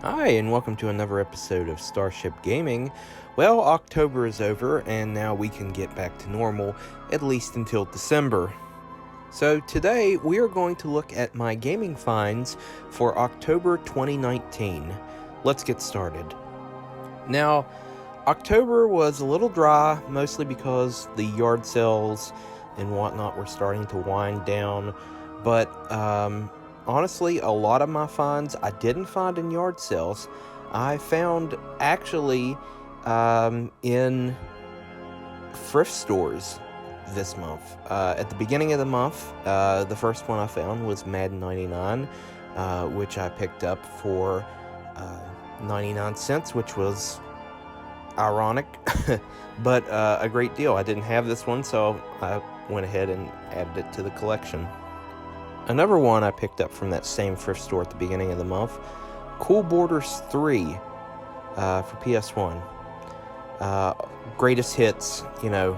Hi, and welcome to another episode of Starship Gaming. Well, October is over, and now we can get back to normal, at least until December. So today, we are going to look at my gaming finds for October 2019. Let's get started. Now, October was a little dry, mostly because the yard sales and whatnot were starting to wind down, but honestly, a lot of my finds I didn't find in yard sales. I found actually in thrift stores this month. At the beginning of the month, the first one I found was Madden 99, which I picked up for 99 cents, which was ironic, but a great deal. I didn't have this one, so I went ahead and added it to the collection. Another one I picked up from that same thrift store at the beginning of the month, Cool Borders 3 for PS1. Greatest hits, I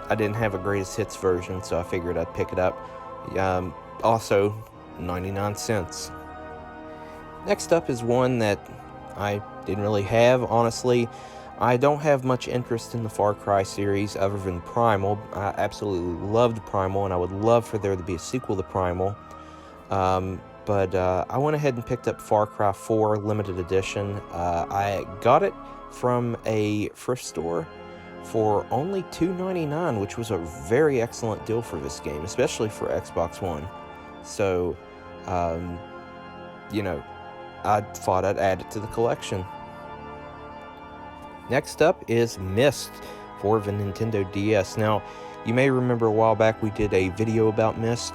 didn't have a greatest hits version, so I figured I'd pick it up. Also, 99 cents. Next up is one that I didn't really have, honestly. I don't have much interest in the Far Cry series other than Primal. I absolutely loved Primal, and I would love for there to be a sequel to Primal. But I went ahead and picked up Far Cry 4 Limited Edition. I got it from a thrift store for only $2.99, which was a very excellent deal for this game, especially for Xbox One. So, I thought I'd add it to the collection. Next up is Myst for the Nintendo DS. Now, you may remember a while back we did a video about Myst,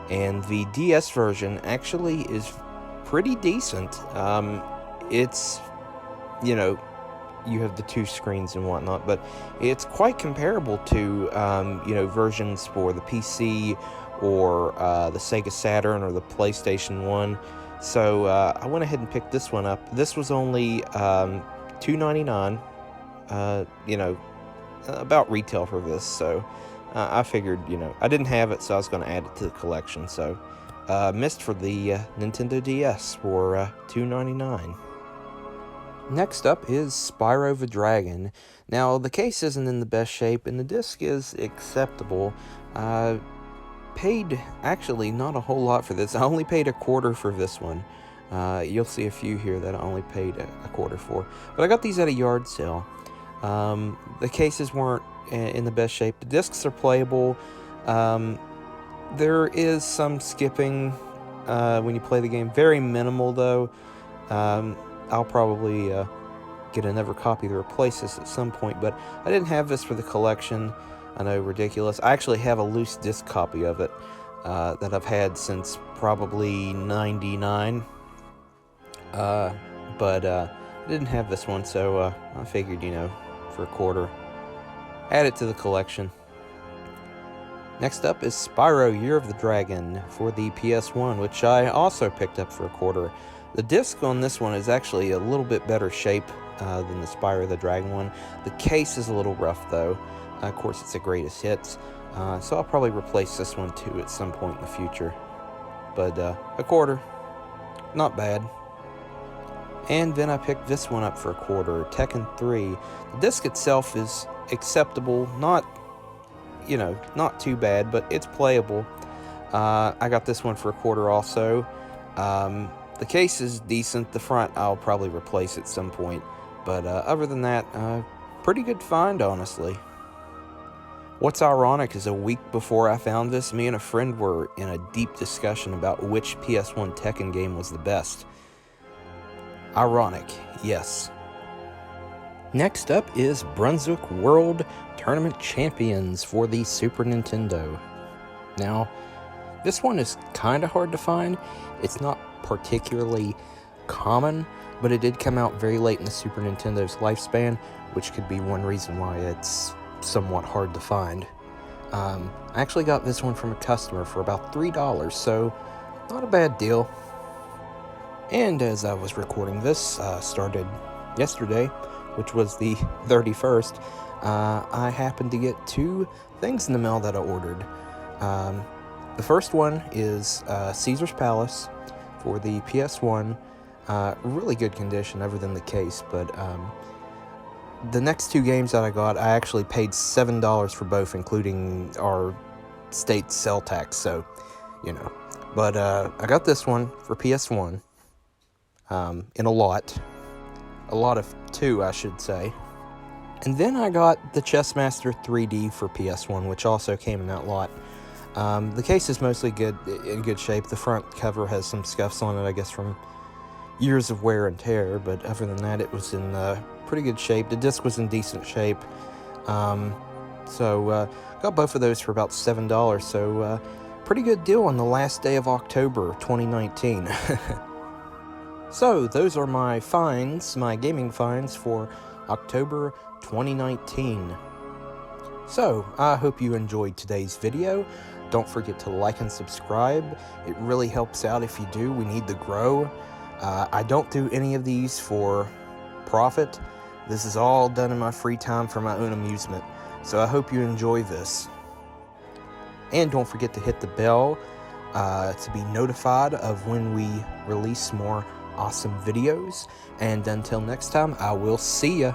and the DS version actually is pretty decent. It's, you have the two screens and whatnot, but it's quite comparable to, versions for the PC or the Sega Saturn or the PlayStation 1. So I went ahead and picked this one up. This was only $2.99. About retail for this, so I figured, I didn't have it, so I was going to add it to the collection. So Myst for the Nintendo DS for $2.99. Next up is Spyro the Dragon. Now, the case isn't in the best shape, and the disc is acceptable. I paid, actually, not a whole lot for this. I only paid $0.25 for this one. You'll see a few here that I only paid $0.25 for. But I got these at a yard sale. The cases weren't in the best shape. The discs are playable. There is some skipping when you play the game. Very minimal, though. I'll probably get another copy to replace this at some point, but I didn't have this for the collection. I know, ridiculous. I actually have a loose disc copy of it that I've had since probably '99. But I didn't have this one, so I figured, for $0.25, add it to the collection. Next up is Spyro Year of the Dragon for the PS1, which I also picked up for $0.25. The disc on this one is actually a little bit better shape than the Spyro the Dragon one. The case is a little rough, though. Of course, it's a greatest hits, so I'll probably replace this one, too, at some point in the future. But $0.25, not bad. And then I picked this one up for $0.25, Tekken 3. The disc itself is acceptable, not too bad, but it's playable. I got this one for $0.25 also. The case is decent. The front I'll probably replace at some point. But other than that, pretty good find, honestly. What's ironic is a week before I found this, me and a friend were in a deep discussion about which PS1 Tekken game was the best. Ironic, yes. Next up is Brunswick World Tournament Champions for the Super Nintendo. Now, this one is kind of hard to find. It's not particularly common, but it did come out very late in the Super Nintendo's lifespan, which could be one reason why it's somewhat hard to find. I actually got this one from a customer for about $3, so not a bad deal. And as I was recording this, started yesterday, which was the 31st, I happened to get two things in the mail that I ordered. The first one is Caesar's Palace for the PS1. Really good condition other than the case, but the next 2 games that I got, I actually paid $7 for both, including our state sale tax, so, you know. But I got this one for PS1 in a lot of 2, I should say. And then I got the Chessmaster 3D for PS1, which also came in that lot. The case is mostly in good shape. The front cover has some scuffs on it, I guess from years of wear and tear, but other than that, it was in pretty good shape. The disc was in decent shape. So got both of those for about $7, so pretty good deal on the last day of October 2019. So those are my finds, my gaming finds for October 2019. So I hope you enjoyed today's video. Don't forget to like and subscribe. It really helps out if you do. We need to grow. I don't do any of these for profit. This is all done in my free time for my own amusement. So I hope you enjoy this. And don't forget to hit the bell to be notified of when we release more awesome videos. And until next time, I will see ya.